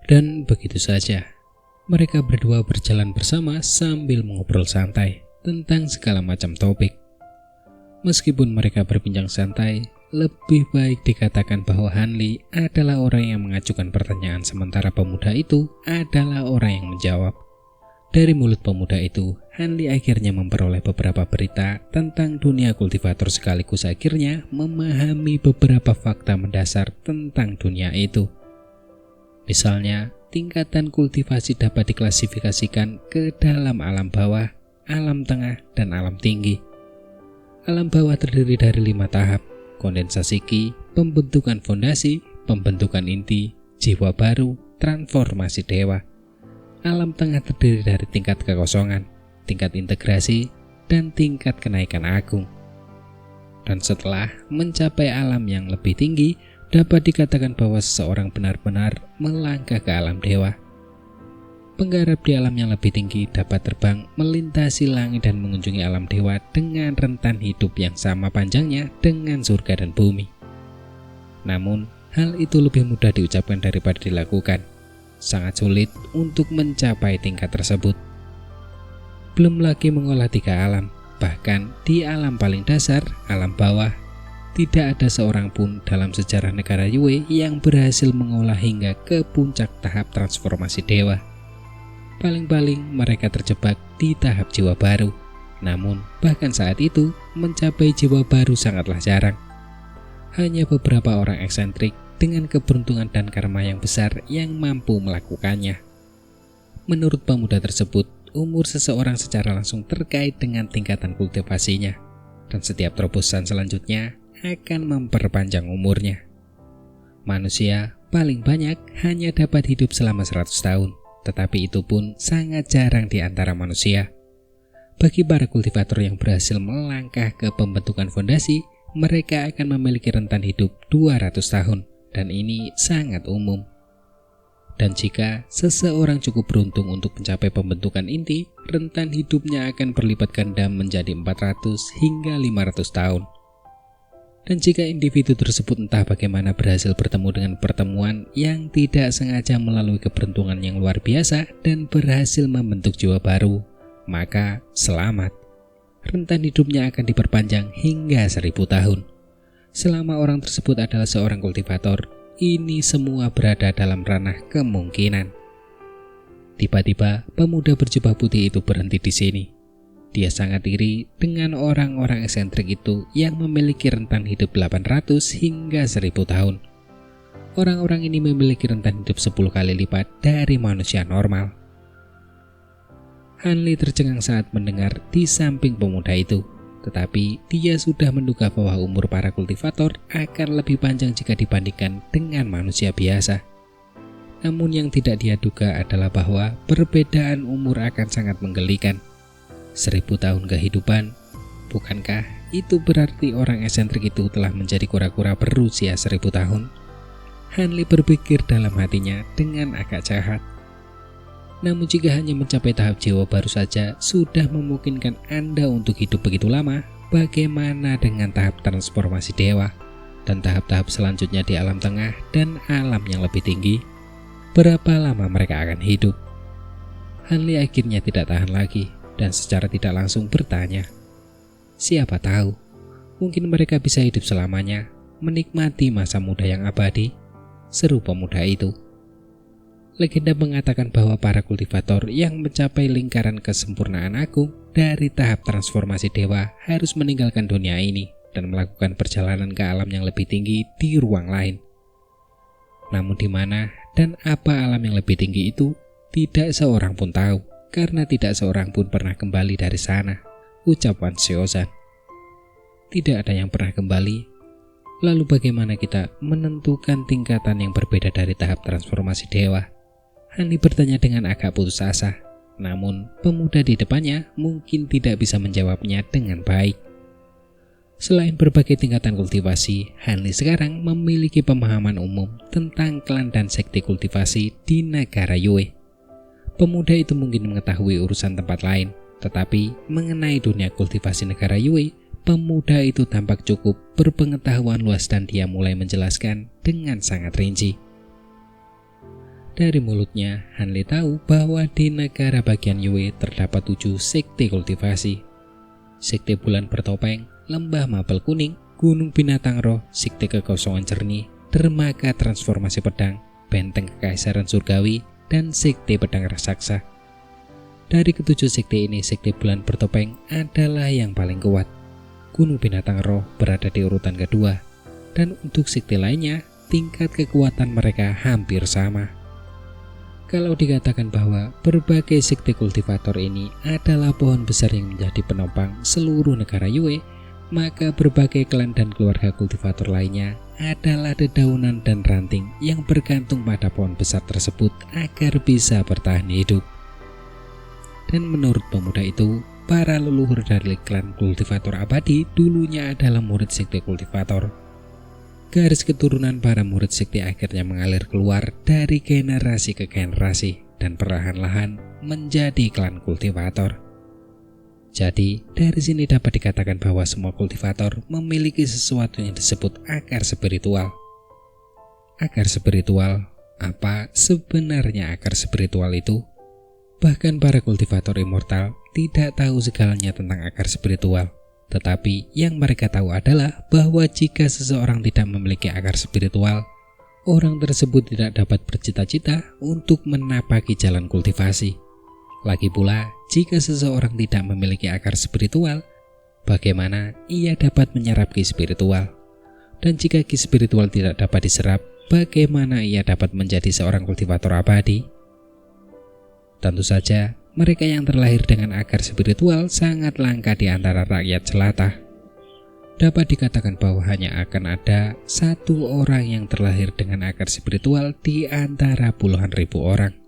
Dan begitu saja, mereka berdua berjalan bersama sambil mengobrol santai tentang segala macam topik. Meskipun mereka berbincang santai, lebih baik dikatakan bahwa Hanli adalah orang yang mengajukan pertanyaan sementara pemuda itu adalah orang yang menjawab. Dari mulut pemuda itu, Hanli akhirnya memperoleh beberapa berita tentang dunia kultivator sekaligus akhirnya memahami beberapa fakta mendasar tentang dunia itu. Misalnya, tingkatan kultivasi dapat diklasifikasikan ke dalam alam bawah, alam tengah, dan alam tinggi. Alam bawah terdiri dari 5 tahap: kondensasi ki, pembentukan fondasi, pembentukan inti, jiwa baru, transformasi dewa. Alam tengah terdiri dari tingkat kekosongan, tingkat integrasi, dan tingkat kenaikan agung. Dan setelah mencapai alam yang lebih tinggi, dapat dikatakan bahwa seseorang benar-benar melangkah ke alam dewa. Penggarap di alam yang lebih tinggi dapat terbang melintasi langit dan mengunjungi alam dewa dengan rentan hidup yang sama panjangnya dengan surga dan bumi. Namun, hal itu lebih mudah diucapkan daripada dilakukan. Sangat sulit untuk mencapai tingkat tersebut. Belum lagi mengolah 3 alam, bahkan di alam paling dasar, alam bawah, tidak ada seorang pun dalam sejarah negara Yue yang berhasil mengolah hingga ke puncak tahap transformasi dewa. Paling-paling mereka terjebak di tahap jiwa baru. Namun, bahkan saat itu, mencapai jiwa baru sangatlah jarang. Hanya beberapa orang eksentrik dengan keberuntungan dan karma yang besar yang mampu melakukannya. Menurut pemuda tersebut, umur seseorang secara langsung terkait dengan tingkatan kultivasinya, dan setiap terobosan selanjutnya akan memperpanjang umurnya. Manusia paling banyak hanya dapat hidup selama 100 tahun, tetapi itu pun sangat jarang di antara manusia. Bagi para kultivator yang berhasil melangkah ke pembentukan fondasi, mereka akan memiliki rentan hidup 200 tahun, dan ini sangat umum. Dan jika seseorang cukup beruntung untuk mencapai pembentukan inti, rentan hidupnya akan berlipat ganda menjadi 400 hingga 500 tahun. Dan jika individu tersebut entah bagaimana berhasil bertemu dengan pertemuan yang tidak sengaja melalui keberuntungan yang luar biasa dan berhasil membentuk jiwa baru, maka selamat. Rentan hidupnya akan diperpanjang hingga 1000 tahun. Selama orang tersebut adalah seorang kultivator, ini semua berada dalam ranah kemungkinan. Tiba-tiba, pemuda berjubah putih itu berhenti di sini. Dia sangat iri dengan orang-orang eksentrik itu yang memiliki rentan hidup 800 hingga 1000 tahun. Orang-orang ini memiliki rentan hidup 10 kali lipat dari manusia normal. Hanli tercengang saat mendengar di samping pemuda itu, tetapi dia sudah menduga bahwa umur para kultivator akan lebih panjang jika dibandingkan dengan manusia biasa. Namun yang tidak dia duga adalah bahwa perbedaan umur akan sangat menggelikan. 1000 tahun kehidupan, bukankah itu berarti orang eksentrik itu telah menjadi kura-kura berusia 1000 tahun? Hanli berpikir dalam hatinya dengan agak jahat. Namun jika hanya mencapai tahap jiwa baru saja sudah memungkinkan Anda untuk hidup begitu lama, bagaimana dengan tahap transformasi dewa dan tahap-tahap selanjutnya di alam tengah dan alam yang lebih tinggi? Berapa lama mereka akan hidup? Hanli akhirnya tidak tahan lagi dan secara tidak langsung bertanya, siapa tahu, mungkin mereka bisa hidup selamanya, menikmati masa muda yang abadi, seru pemuda itu. Legenda mengatakan bahwa para kultivator yang mencapai lingkaran kesempurnaan agung dari tahap transformasi dewa harus meninggalkan dunia ini dan melakukan perjalanan ke alam yang lebih tinggi di ruang lain. Namun di mana dan apa alam yang lebih tinggi itu, tidak seorang pun tahu, karena tidak seorang pun pernah kembali dari sana, ucap Wan Xiaozan. Tidak ada yang pernah kembali. Lalu bagaimana kita menentukan tingkatan yang berbeda dari tahap transformasi dewa? Hanli bertanya dengan agak putus asa. Namun pemuda di depannya mungkin tidak bisa menjawabnya dengan baik. Selain berbagai tingkatan kultivasi, Hanli sekarang memiliki pemahaman umum tentang klan dan sekte kultivasi di negara Yue. Pemuda itu mungkin mengetahui urusan tempat lain, tetapi mengenai dunia kultivasi negara Yue, pemuda itu tampak cukup berpengetahuan luas dan dia mulai menjelaskan dengan sangat rinci. Dari mulutnya, Hanli tahu bahwa di negara bagian Yue terdapat 7 sekte kultivasi. Sekte bulan bertopeng, lembah mapel kuning, gunung binatang roh, sekte kekosongan jernih, dermaga transformasi pedang, benteng kekaisaran surgawi, dan sekte pedang raksasa. Dari ketujuh sekte ini, sekte bulan bertopeng adalah yang paling kuat. Gunung binatang roh berada di urutan kedua, dan untuk sekte lainnya, tingkat kekuatan mereka hampir sama. Kalau dikatakan bahwa berbagai sekte kultivator ini adalah pohon besar yang menjadi penopang seluruh negara Yue, maka berbagai klan dan keluarga kultivator lainnya adalah dedaunan dan ranting yang bergantung pada pohon besar tersebut agar bisa bertahan hidup. Dan menurut pemuda itu, para leluhur dari klan kultivator abadi dulunya adalah murid sekte kultivator. Garis keturunan para murid sekte akhirnya mengalir keluar dari generasi ke generasi dan perlahan-lahan menjadi klan kultivator. Jadi, dari sini dapat dikatakan bahwa semua kultivator memiliki sesuatu yang disebut akar spiritual. Akar spiritual, apa sebenarnya akar spiritual itu? Bahkan para kultivator immortal tidak tahu segalanya tentang akar spiritual. Tetapi yang mereka tahu adalah bahwa jika seseorang tidak memiliki akar spiritual, orang tersebut tidak dapat bercita-cita untuk menapaki jalan kultivasi. Lagi pula, jika seseorang tidak memiliki akar spiritual, bagaimana ia dapat menyerap ki spiritual? Dan jika ki spiritual tidak dapat diserap, bagaimana ia dapat menjadi seorang kultivator abadi? Tentu saja, mereka yang terlahir dengan akar spiritual sangat langka di antara rakyat jelata. Dapat dikatakan bahwa hanya akan ada satu orang yang terlahir dengan akar spiritual di antara puluhan ribu orang.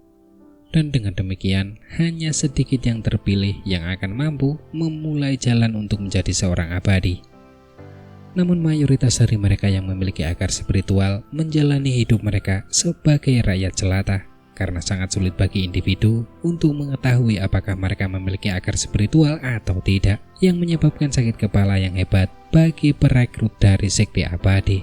Dan dengan demikian, hanya sedikit yang terpilih yang akan mampu memulai jalan untuk menjadi seorang abadi. Namun mayoritas dari mereka yang memiliki akar spiritual menjalani hidup mereka sebagai rakyat jelata. Karena sangat sulit bagi individu untuk mengetahui apakah mereka memiliki akar spiritual atau tidak, yang menyebabkan sakit kepala yang hebat bagi perekrut dari sekte abadi.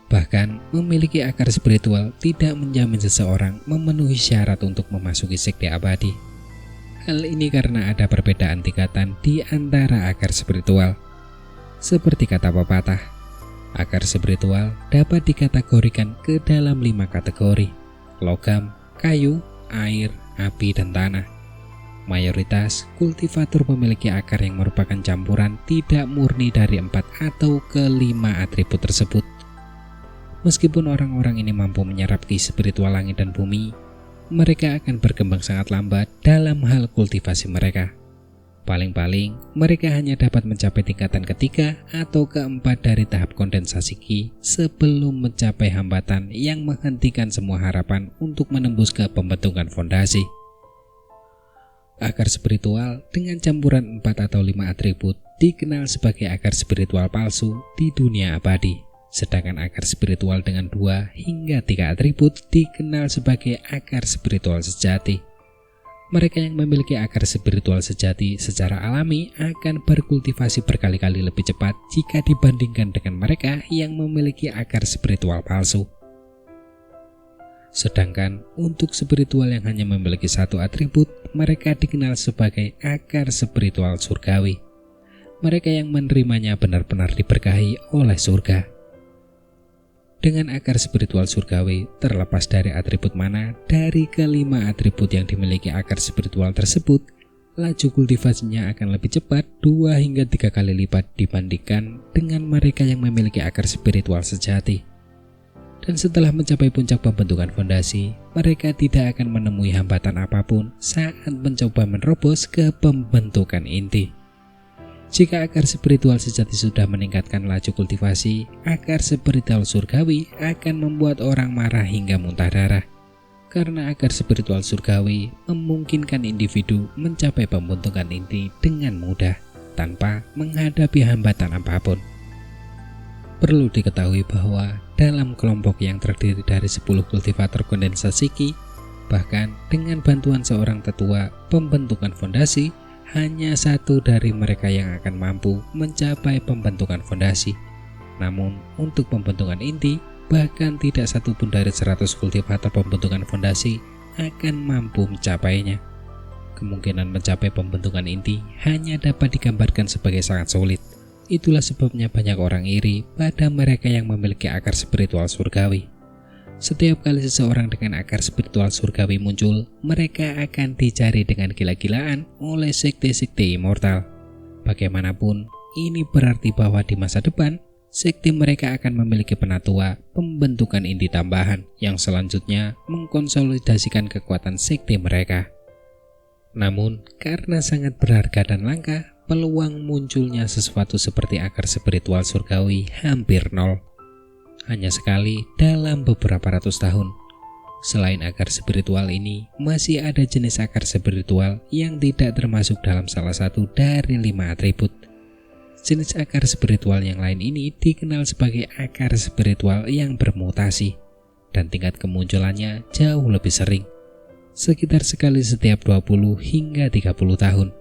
Bahkan, memiliki akar spiritual tidak menjamin seseorang memenuhi syarat untuk memasuki sekte abadi. Hal ini karena ada perbedaan tingkatan di antara akar spiritual. Seperti kata pepatah, akar spiritual dapat dikategorikan ke dalam 5 kategori: logam, kayu, air, api, dan tanah. Mayoritas kultivator memiliki akar yang merupakan campuran tidak murni dari 4 atau ke-5 atribut tersebut. Meskipun orang-orang ini mampu menyerap ki spiritual langit dan bumi, mereka akan berkembang sangat lambat dalam hal kultivasi mereka. Paling-paling, mereka hanya dapat mencapai tingkatan ketiga atau keempat dari tahap kondensasi ki sebelum mencapai hambatan yang menghentikan semua harapan untuk menembus ke pembentukan fondasi. Akar spiritual dengan campuran 4 atau 5 atribut dikenal sebagai akar spiritual palsu di dunia abadi. Sedangkan akar spiritual dengan 2 hingga 3 atribut dikenal sebagai akar spiritual sejati. Mereka yang memiliki akar spiritual sejati secara alami akan berkultivasi berkali-kali lebih cepat jika dibandingkan dengan mereka yang memiliki akar spiritual palsu. Sedangkan untuk spiritual yang hanya memiliki 1 atribut, mereka dikenal sebagai akar spiritual surgawi. Mereka yang menerimanya benar-benar diberkahi oleh surga. Dengan akar spiritual surgawi, terlepas dari atribut mana dari ke-5 atribut yang dimiliki akar spiritual tersebut, laju kultivasinya akan lebih cepat 2 hingga 3 kali lipat dibandingkan dengan mereka yang memiliki akar spiritual sejati. Dan setelah mencapai puncak pembentukan fondasi, mereka tidak akan menemui hambatan apapun saat mencoba menerobos ke pembentukan inti. Jika akar spiritual sejati sudah meningkatkan laju kultivasi, akar spiritual surgawi akan membuat orang marah hingga muntah darah. Karena akar spiritual surgawi memungkinkan individu mencapai pembentukan inti dengan mudah, tanpa menghadapi hambatan apapun. Perlu diketahui bahwa dalam kelompok yang terdiri dari 10 kultivator kondensasi ki, bahkan dengan bantuan seorang tetua pembentukan fondasi, hanya 1 dari mereka yang akan mampu mencapai pembentukan fondasi. Namun untuk pembentukan inti, bahkan tidak satupun dari 100 kultivator pembentukan fondasi akan mampu mencapainya. Kemungkinan mencapai pembentukan inti hanya dapat digambarkan sebagai sangat sulit. Itulah sebabnya banyak orang iri pada mereka yang memiliki akar spiritual surgawi. Setiap kali seseorang dengan akar spiritual surgawi muncul, mereka akan dicari dengan gila-gilaan oleh sekte-sekte immortal. Bagaimanapun, ini berarti bahwa di masa depan, sekte mereka akan memiliki penatua pembentukan inti tambahan yang selanjutnya mengkonsolidasikan kekuatan sekte mereka. Namun, karena sangat berharga dan langka, peluang munculnya sesuatu seperti akar spiritual surgawi hampir nol. Hanya sekali dalam beberapa ratus tahun. Selain akar spiritual ini, masih ada jenis akar spiritual yang tidak termasuk dalam salah satu dari 5 atribut. Jenis akar spiritual yang lain ini dikenal sebagai akar spiritual yang bermutasi, dan tingkat kemunculannya jauh lebih sering, sekitar sekali setiap 20 hingga 30 tahun.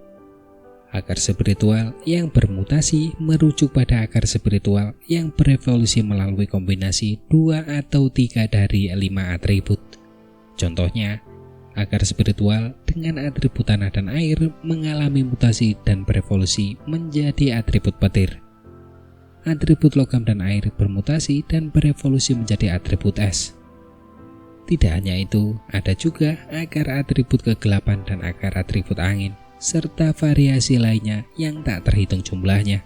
Akar spiritual yang bermutasi merujuk pada akar spiritual yang berevolusi melalui kombinasi 2 atau 3 dari 5 atribut. Contohnya, akar spiritual dengan atribut tanah dan air mengalami mutasi dan berevolusi menjadi atribut petir. Atribut logam dan air bermutasi dan berevolusi menjadi atribut es. Tidak hanya itu, ada juga akar atribut kegelapan dan akar atribut angin, serta variasi lainnya yang tak terhitung jumlahnya.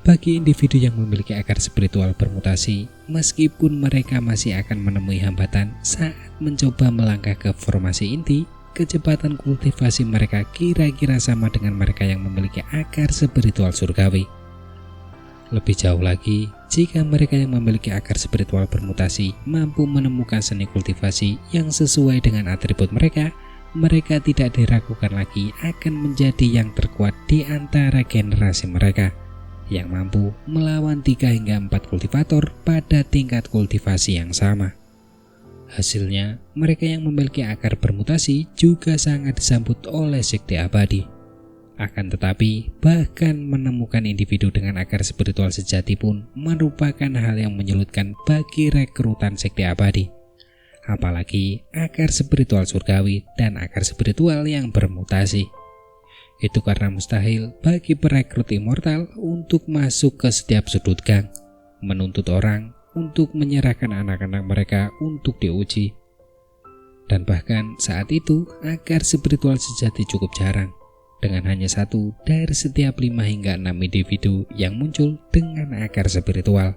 Bagi individu yang memiliki akar spiritual bermutasi, meskipun mereka masih akan menemui hambatan saat mencoba melangkah ke formasi inti, kecepatan kultivasi mereka kira-kira sama dengan mereka yang memiliki akar spiritual surgawi. Lebih jauh lagi, jika mereka yang memiliki akar spiritual bermutasi mampu menemukan seni kultivasi yang sesuai dengan atribut mereka tidak diragukan lagi akan menjadi yang terkuat di antara generasi mereka, yang mampu melawan 3 hingga 4 kultivator pada tingkat kultivasi yang sama. Hasilnya, mereka yang memiliki akar bermutasi juga sangat disambut oleh sekte abadi. Akan tetapi, bahkan menemukan individu dengan akar spiritual sejati pun merupakan hal yang menyulitkan bagi rekrutan sekte abadi. Apalagi akar spiritual surgawi dan akar spiritual yang bermutasi. Itu karena mustahil bagi perekrut immortal untuk masuk ke setiap sudut gang, menuntut orang untuk menyerahkan anak-anak mereka untuk diuji. Dan bahkan saat itu akar spiritual sejati cukup jarang, dengan hanya 1 dari setiap 5 hingga 6 individu yang muncul dengan akar spiritual.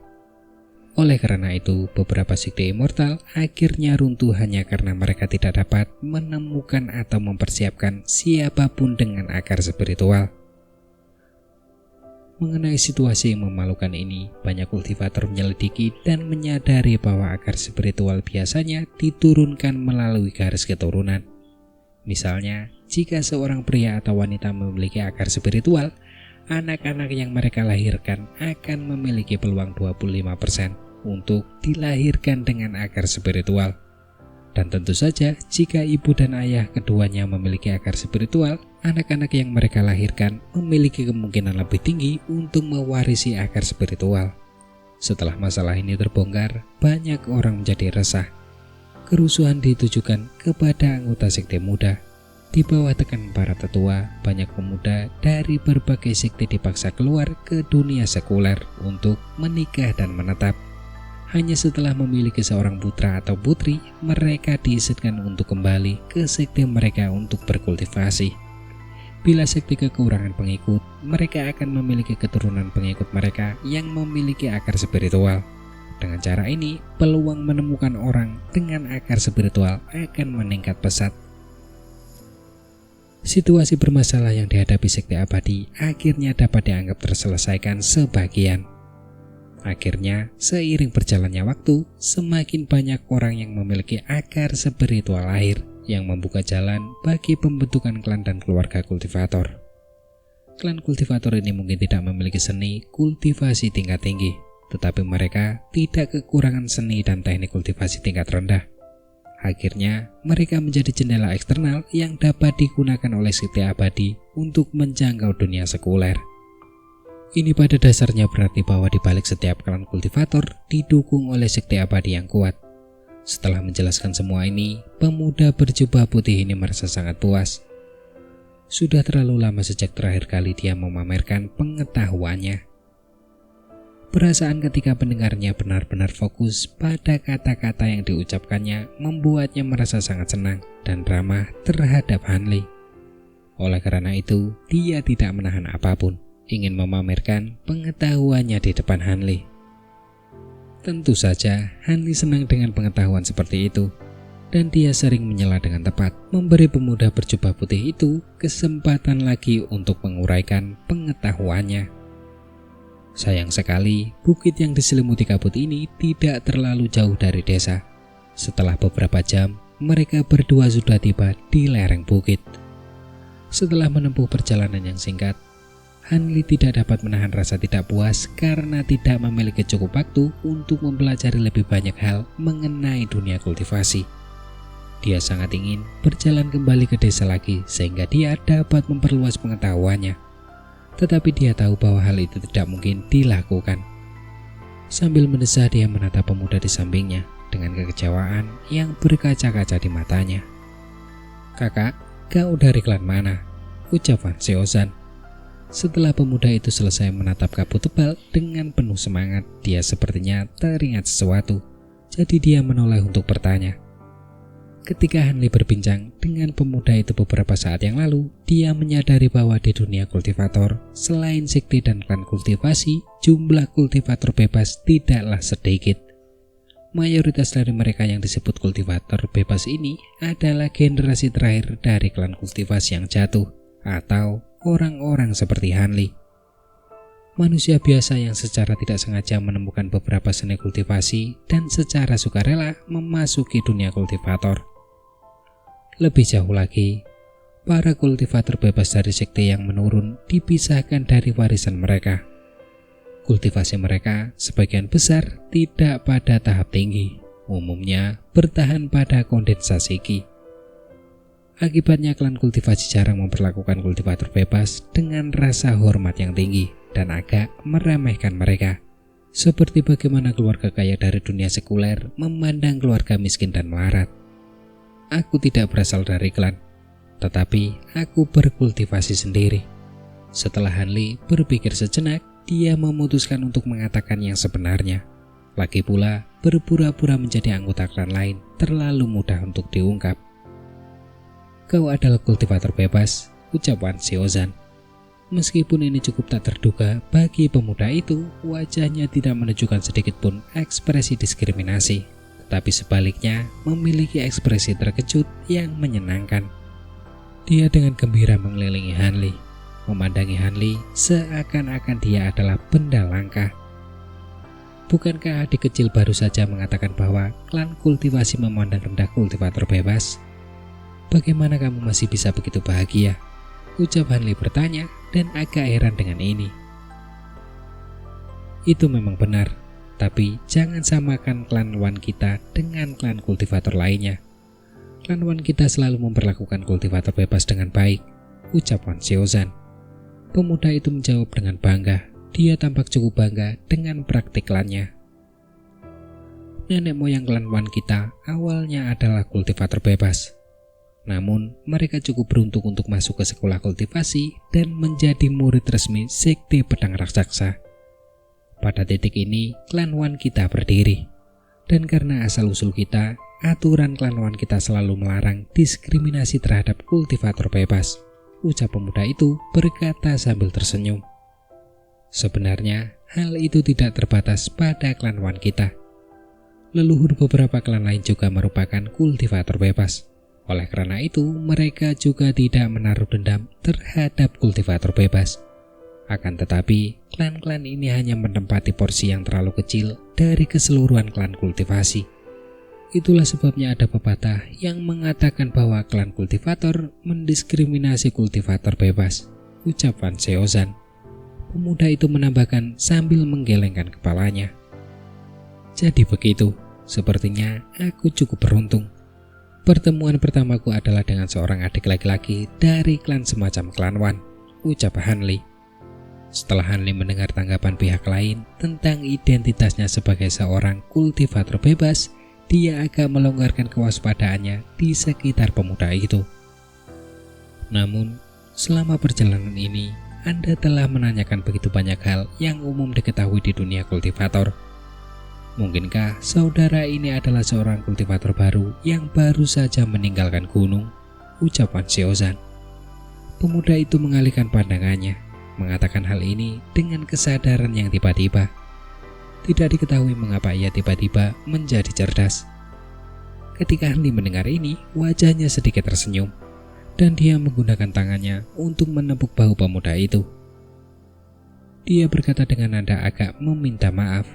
Oleh karena itu, beberapa sekte immortal akhirnya runtuh hanya karena mereka tidak dapat menemukan atau mempersiapkan siapapun dengan akar spiritual. Mengenai situasi yang memalukan ini, banyak kultivator menyelidiki dan menyadari bahwa akar spiritual biasanya diturunkan melalui garis keturunan. Misalnya, jika seorang pria atau wanita memiliki akar spiritual, anak-anak yang mereka lahirkan akan memiliki peluang 25% untuk dilahirkan dengan akar spiritual. Dan tentu saja, jika ibu dan ayah keduanya memiliki akar spiritual, anak-anak yang mereka lahirkan memiliki kemungkinan lebih tinggi untuk mewarisi akar spiritual. Setelah masalah ini terbongkar, banyak orang menjadi resah. Kerusuhan ditujukan kepada anggota sekte muda. Di bawah tekanan para tetua, banyak pemuda dari berbagai sekte dipaksa keluar ke dunia sekuler untuk menikah dan menetap. Hanya setelah memiliki seorang putra atau putri, mereka diizinkan untuk kembali ke sekte mereka untuk berkultivasi. Bila sekte kekurangan pengikut, mereka akan memiliki keturunan pengikut mereka yang memiliki akar spiritual. Dengan cara ini, peluang menemukan orang dengan akar spiritual akan meningkat pesat. Situasi bermasalah yang dihadapi sekte abadi akhirnya dapat dianggap terselesaikan sebagian. Akhirnya, seiring berjalannya waktu, semakin banyak orang yang memiliki akar spiritual lahir yang membuka jalan bagi pembentukan klan dan keluarga kultivator. Klan kultivator ini mungkin tidak memiliki seni kultivasi tingkat tinggi, tetapi mereka tidak kekurangan seni dan teknik kultivasi tingkat rendah. Akhirnya, mereka menjadi jendela eksternal yang dapat digunakan oleh sekte abadi untuk menjangkau dunia sekuler. Ini pada dasarnya berarti bahwa di balik setiap klan kultivator didukung oleh sekte abadi yang kuat. Setelah menjelaskan semua ini, pemuda berjubah putih ini merasa sangat puas. Sudah terlalu lama sejak terakhir kali dia memamerkan pengetahuannya. Perasaan ketika pendengarnya benar-benar fokus pada kata-kata yang diucapkannya membuatnya merasa sangat senang dan ramah terhadap Hanli. Oleh karena itu, dia tidak menahan apapun, ingin memamerkan pengetahuannya di depan Hanli. Tentu saja, Hanli senang dengan pengetahuan seperti itu, dan dia sering menyela dengan tepat, memberi pemuda berjubah putih itu kesempatan lagi untuk menguraikan pengetahuannya. Sayang sekali, bukit yang diselimuti kabut ini tidak terlalu jauh dari desa. Setelah beberapa jam, mereka berdua sudah tiba di lereng bukit. Setelah menempuh perjalanan yang singkat, Hanli tidak dapat menahan rasa tidak puas karena tidak memiliki cukup waktu untuk mempelajari lebih banyak hal mengenai dunia kultivasi. Dia sangat ingin berjalan kembali ke desa lagi sehingga dia dapat memperluas pengetahuannya. Tetapi dia tahu bahwa hal itu tidak mungkin dilakukan. Sambil mendesah, dia menatap pemuda di sampingnya dengan kekecewaan yang berkaca-kaca di matanya. "Kakak, kau dari klan mana?" ucap Wan Xiaozan. Setelah pemuda itu selesai menatap kabut tebal dengan penuh semangat, dia sepertinya teringat sesuatu. Jadi dia menoleh untuk bertanya. Ketika Hanli berbincang dengan pemuda itu beberapa saat yang lalu, dia menyadari bahwa di dunia kultivator, selain sekte dan klan kultivasi, jumlah kultivator bebas tidaklah sedikit. Mayoritas dari mereka yang disebut kultivator bebas ini adalah generasi terakhir dari klan kultivasi yang jatuh, atau orang-orang seperti Hanli. Manusia biasa yang secara tidak sengaja menemukan beberapa seni kultivasi dan secara sukarela memasuki dunia kultivator. Lebih jauh lagi, para kultivator bebas dari sekte yang menurun dipisahkan dari warisan mereka. Kultivasi mereka sebagian besar tidak pada tahap tinggi, umumnya bertahan pada kondensasi Qi. Akibatnya klan kultivasi jarang memperlakukan kultivator bebas dengan rasa hormat yang tinggi dan agak meremehkan mereka. Seperti bagaimana keluarga kaya dari dunia sekuler memandang keluarga miskin dan melarat. Aku tidak berasal dari klan, tetapi aku berkultivasi sendiri. Setelah Hanli berpikir sejenak, dia memutuskan untuk mengatakan yang sebenarnya. Lagi pula, berpura-pura menjadi anggota klan lain terlalu mudah untuk diungkap. "Kau adalah kultivator bebas," ucap Wan Xiaozan. Meskipun ini cukup tak terduga bagi pemuda itu, wajahnya tidak menunjukkan sedikit pun ekspresi diskriminasi, tetapi sebaliknya memiliki ekspresi terkejut yang menyenangkan. Dia dengan gembira mengelilingi Hanli, memandangi Hanli seakan-akan dia adalah benda langka. "Bukankah adik kecil baru saja mengatakan bahwa klan kultivasi memandang rendah kultivator bebas? Bagaimana kamu masih bisa begitu bahagia?" ucap Hanli bertanya dan agak heran dengan ini. "Itu memang benar, tapi jangan samakan klan Wan kita dengan klan kultivator lainnya. Klan Wan kita selalu memperlakukan kultivator bebas dengan baik," ucap Wan Xiaozan. Pemuda itu menjawab dengan bangga. Dia tampak cukup bangga dengan praktik klannya. "Nenek moyang klan Wan kita awalnya adalah kultivator bebas. Namun mereka cukup beruntung untuk masuk ke sekolah kultivasi dan menjadi murid resmi sekte pedang raksasa. Pada titik ini, klan Wan kita berdiri. Dan karena asal-usul kita, aturan klan Wan kita selalu melarang diskriminasi terhadap kultivator bebas," ucap pemuda itu berkata sambil tersenyum. Sebenarnya, hal itu tidak terbatas pada klan Wan kita. Leluhur beberapa klan lain juga merupakan kultivator bebas. Oleh karena itu, mereka juga tidak menaruh dendam terhadap kultivator bebas. Akan tetapi, klan-klan ini hanya menempati porsi yang terlalu kecil dari keseluruhan klan kultivasi. Itulah sebabnya ada pepatah yang mengatakan bahwa klan kultivator mendiskriminasi kultivator bebas, ucap Wan Xiaozan. Pemuda itu menambahkan sambil menggelengkan kepalanya. "Jadi begitu, sepertinya aku cukup beruntung. Pertemuan pertamaku adalah dengan seorang adik laki-laki dari klan semacam klan Wan," ucap Hanli. Setelah Hanli mendengar tanggapan pihak lain tentang identitasnya sebagai seorang kultivator bebas, dia agak melonggarkan kewaspadaannya di sekitar pemuda itu. Namun, selama perjalanan ini, Anda telah menanyakan begitu banyak hal yang umum diketahui di dunia kultivator. Mungkinkah saudara ini adalah seorang kultivator baru yang baru saja meninggalkan gunung? Ucap Wan Xiaozan. Pemuda itu mengalihkan pandangannya, mengatakan hal ini dengan kesadaran yang tiba-tiba. Tidak diketahui mengapa ia tiba-tiba menjadi cerdas. Ketika Hanli mendengar ini, wajahnya sedikit tersenyum, dan dia menggunakan tangannya untuk menepuk bahu pemuda itu. Dia berkata dengan nada agak meminta maaf.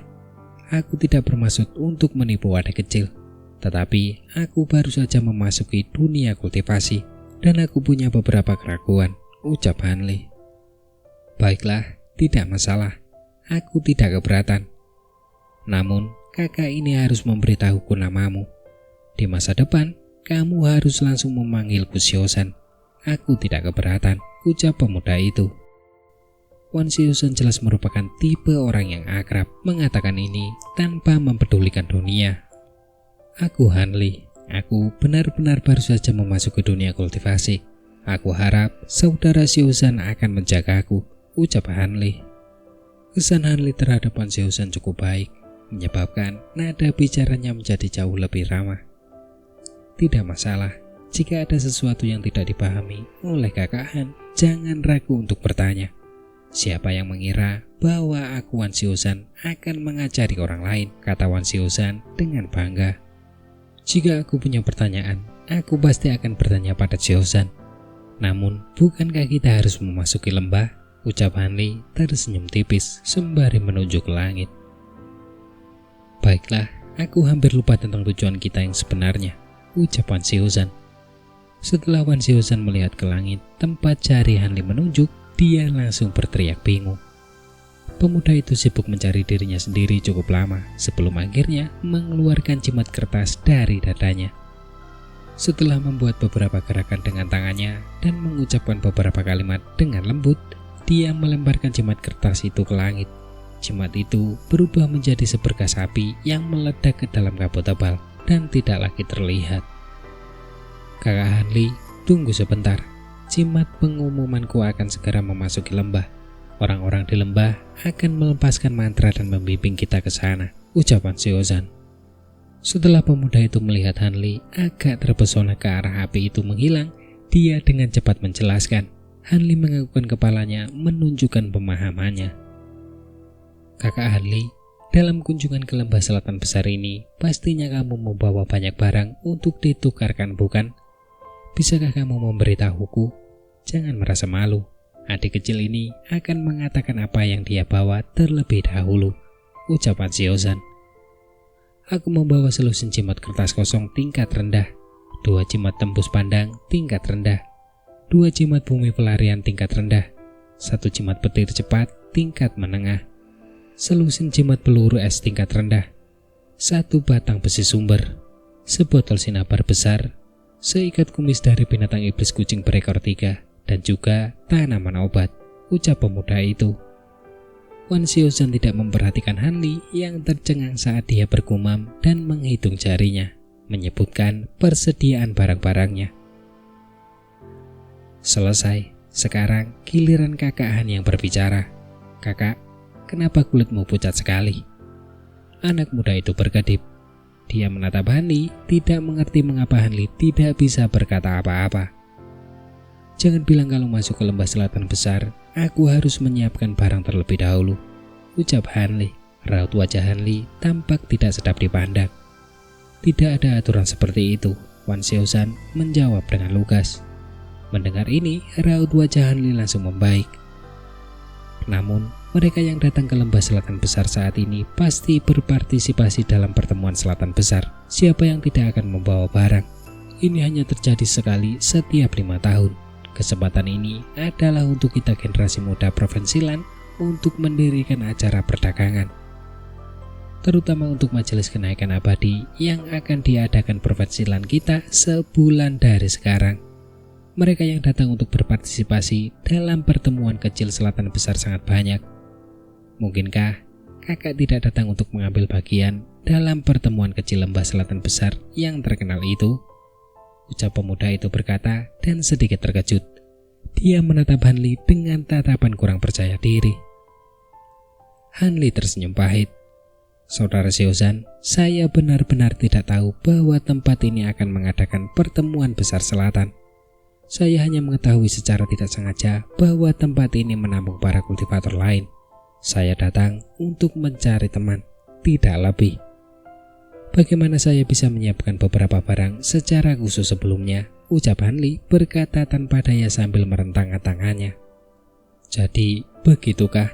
Aku tidak bermaksud untuk menipu adik kecil, tetapi aku baru saja memasuki dunia kultivasi, dan aku punya beberapa keraguan, ucap Hanli. Baiklah, tidak masalah. Aku tidak keberatan. Namun, kakak ini harus memberitahuku namamu. Di masa depan, kamu harus langsung memanggilku Xiaozan. Aku tidak keberatan, ucap pemuda itu. Wan Xiaozan jelas merupakan tipe orang yang akrab, mengatakan ini tanpa mempedulikan dunia. Aku Hanli, aku benar-benar baru saja memasuki dunia kultivasi. Aku harap saudara Xiaozan akan menjagaku, ucap Hanli. Kesan Hanli terhadap Wan Xiaozan cukup baik, menyebabkan nada bicaranya menjadi jauh lebih ramah. Tidak masalah, jika ada sesuatu yang tidak dipahami oleh kakak Han, jangan ragu untuk bertanya. Siapa yang mengira bahwa aku Wan Xiaozan akan mengajari orang lain, kata Wan Xiaozan dengan bangga. Jika aku punya pertanyaan, aku pasti akan bertanya pada Xiaozan. Namun, bukankah kita harus memasuki lembah? Ucap Hanli tersenyum tipis sembari menunjuk ke langit. Baiklah, aku hampir lupa tentang tujuan kita yang sebenarnya, ucap Wan Xiaozan. Setelah Wan Xiaozan melihat ke langit tempat jari Hanli menunjuk, dia langsung berteriak bingung. Pemuda itu sibuk mencari dirinya sendiri cukup lama sebelum akhirnya mengeluarkan jimat kertas dari dadanya. Setelah membuat beberapa gerakan dengan tangannya dan mengucapkan beberapa kalimat dengan lembut, dia melemparkan jimat kertas itu ke langit. Jimat itu berubah menjadi seberkas api yang meledak ke dalam kabut tebal dan tidak lagi terlihat. Kakak Hanli, tunggu sebentar. Jimat pengumumanku akan segera memasuki lembah. Orang-orang di lembah akan melepaskan mantra dan membimbing kita ke sana, ucap Wan Xiaozan. Setelah pemuda itu melihat Hanli agak terpesona ke arah api itu menghilang, dia dengan cepat menjelaskan. Hanli menganggukkan kepalanya menunjukkan pemahamannya. Kakak Hanli, dalam kunjungan ke lembah selatan besar ini, pastinya kamu membawa banyak barang untuk ditukarkan, bukan? Bisakah kamu memberitahuku? Jangan merasa malu. Adik kecil ini akan mengatakan apa yang dia bawa terlebih dahulu, ucap Wan Xiaozan. Aku membawa selusin jimat kertas kosong tingkat rendah, 2 jimat tembus pandang tingkat rendah, 2 jimat bumi pelarian tingkat rendah, 1 jimat petir cepat tingkat menengah, selusin jimat peluru es tingkat rendah, 1 batang besi sumber, sebotol sinabar besar, seikat kumis dari binatang iblis kucing berekor 3, dan juga tanaman obat, ucap pemuda itu. Wan Xiaozan tidak memperhatikan Hanli yang tercengang saat dia bergumam dan menghitung jarinya, menyebutkan persediaan barang-barangnya. Selesai, sekarang giliran kakak Han yang berbicara. Kakak, kenapa kulitmu pucat sekali? Anak muda itu berkedip. Dia menatap Hanli, tidak mengerti mengapa Hanli tidak bisa berkata apa-apa. Jangan bilang kalau masuk ke lembah selatan besar, aku harus menyiapkan barang terlebih dahulu, ucap Hanli. Raut wajah Hanli tampak tidak sedap dipandang. Tidak ada aturan seperti itu, Wan Xiaozan menjawab dengan lugas. Mendengar ini, raut wajah Hanli langsung membaik. Namun, mereka yang datang ke lembah selatan besar saat ini pasti berpartisipasi dalam pertemuan selatan besar. Siapa yang tidak akan membawa barang? Ini hanya terjadi sekali setiap 5 tahun. Kesempatan ini adalah untuk kita generasi muda Provinsi Lan untuk mendirikan acara perdagangan, terutama untuk majelis kenaikan abadi yang akan diadakan Provinsi Lan kita sebulan dari sekarang. Mereka yang datang untuk berpartisipasi dalam pertemuan kecil selatan besar sangat banyak. Mungkinkah kakak tidak datang untuk mengambil bagian dalam pertemuan kecil lembah selatan besar yang terkenal itu? Ucap pemuda itu berkata dan sedikit terkejut. Dia menatap Hanli dengan tatapan kurang percaya diri. Hanli tersenyum pahit. Saudara Xiaozan, saya benar-benar tidak tahu bahwa tempat ini akan mengadakan pertemuan besar selatan. Saya hanya mengetahui secara tidak sengaja bahwa tempat ini menampung para kultivator lain. Saya datang untuk mencari teman, tidak lebih. Bagaimana saya bisa menyiapkan beberapa barang secara khusus sebelumnya? Ucap Hanli berkata tanpa daya sambil merentangkan tangannya. Jadi, begitukah?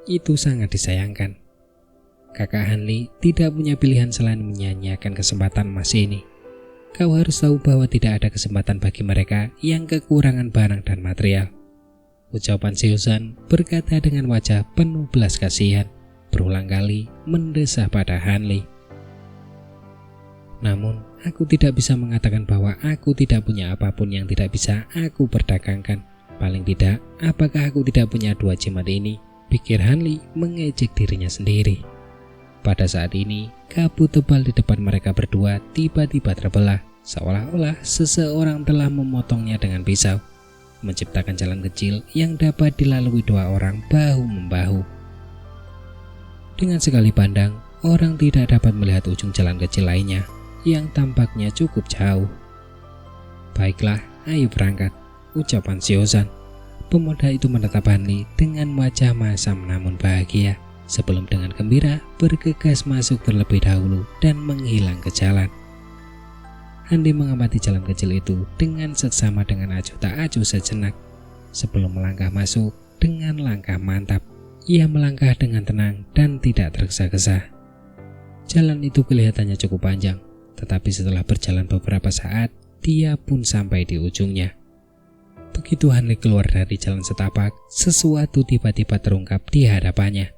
Itu sangat disayangkan. Kakak Hanli tidak punya pilihan selain menyanyiakan kesempatan emas ini. Kau harus tahu bahwa tidak ada kesempatan bagi mereka yang kekurangan barang dan material. Ucapan Xiaozan berkata dengan wajah penuh belas kasihan, berulang kali mendesah pada Hanli. Namun, aku tidak bisa mengatakan bahwa aku tidak punya apapun yang tidak bisa aku perdagangkan. Paling tidak, apakah aku tidak punya 2 jimat ini? Pikir Hanli mengejek dirinya sendiri. Pada saat ini, kabut tebal di depan mereka berdua tiba-tiba terbelah, seolah-olah seseorang telah memotongnya dengan pisau, menciptakan jalan kecil yang dapat dilalui 2 orang bahu-membahu. Dengan sekali pandang, orang tidak dapat melihat ujung jalan kecil lainnya, yang tampaknya cukup jauh. Baiklah, ayo berangkat, ucapan Xiaozan. Pemuda itu menatap Hanli dengan wajah masam namun bahagia, sebelum dengan gembira bergegas masuk terlebih dahulu dan menghilang ke jalan. Hanli mengamati jalan kecil itu dengan seksama dengan acuh tak acuh sejenak. Sebelum melangkah masuk dengan langkah mantap, ia melangkah dengan tenang dan tidak tergesa-gesa. Jalan itu kelihatannya cukup panjang, tetapi setelah berjalan beberapa saat, dia pun sampai di ujungnya. Begitu Hanli keluar dari jalan setapak, sesuatu tiba-tiba terungkap di hadapannya.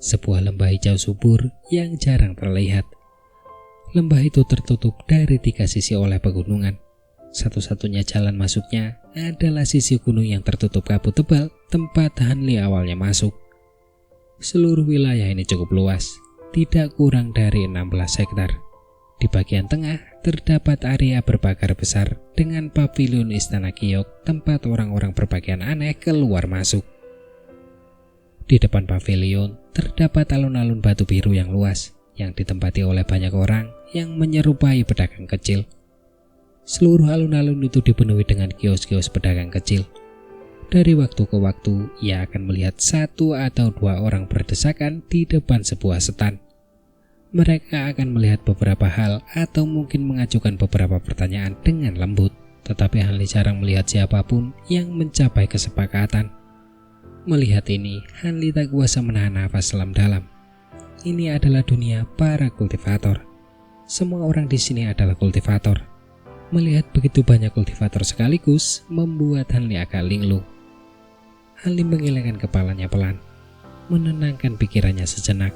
Sebuah lembah hijau subur yang jarang terlihat. Lembah itu tertutup dari 3 sisi oleh pegunungan. Satu-satunya jalan masuknya adalah sisi gunung yang tertutup kabut tebal tempat Hanli awalnya masuk. Seluruh wilayah ini cukup luas, tidak kurang dari 16 hektar. Di bagian tengah terdapat area berbakar besar dengan pavilion istana Giok tempat orang-orang berpakaian aneh keluar masuk. Di depan pavilion terdapat alun-alun batu biru yang luas yang ditempati oleh banyak orang yang menyerupai pedagang kecil. Seluruh alun-alun itu dipenuhi dengan kios-kios pedagang kecil. Dari waktu ke waktu ia akan melihat 1 atau 2 orang berdesakan di depan sebuah setan. Mereka akan melihat beberapa hal atau mungkin mengajukan beberapa pertanyaan dengan lembut, tetapi Hanli jarang melihat siapapun yang mencapai kesepakatan. Melihat ini, Hanli tak kuasa menahan nafas dalam-dalam. Ini adalah dunia para kultivator. Semua orang di sini adalah kultivator. Melihat begitu banyak kultivator sekaligus membuat Hanli agak linglung. Hanli mengelengkan kepalanya pelan, menenangkan pikirannya sejenak.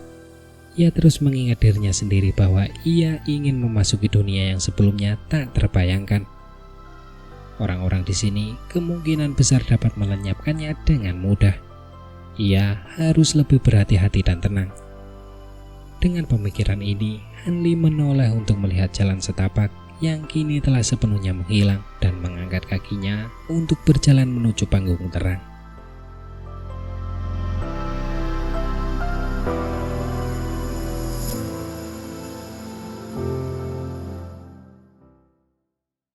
Ia terus mengingat dirinya sendiri bahwa ia ingin memasuki dunia yang sebelumnya tak terbayangkan. Orang-orang di sini kemungkinan besar dapat melenyapkannya dengan mudah. Ia harus lebih berhati-hati dan tenang. Dengan pemikiran ini, Hanli menoleh untuk melihat jalan setapak yang kini telah sepenuhnya menghilang dan mengangkat kakinya untuk berjalan menuju panggung terang.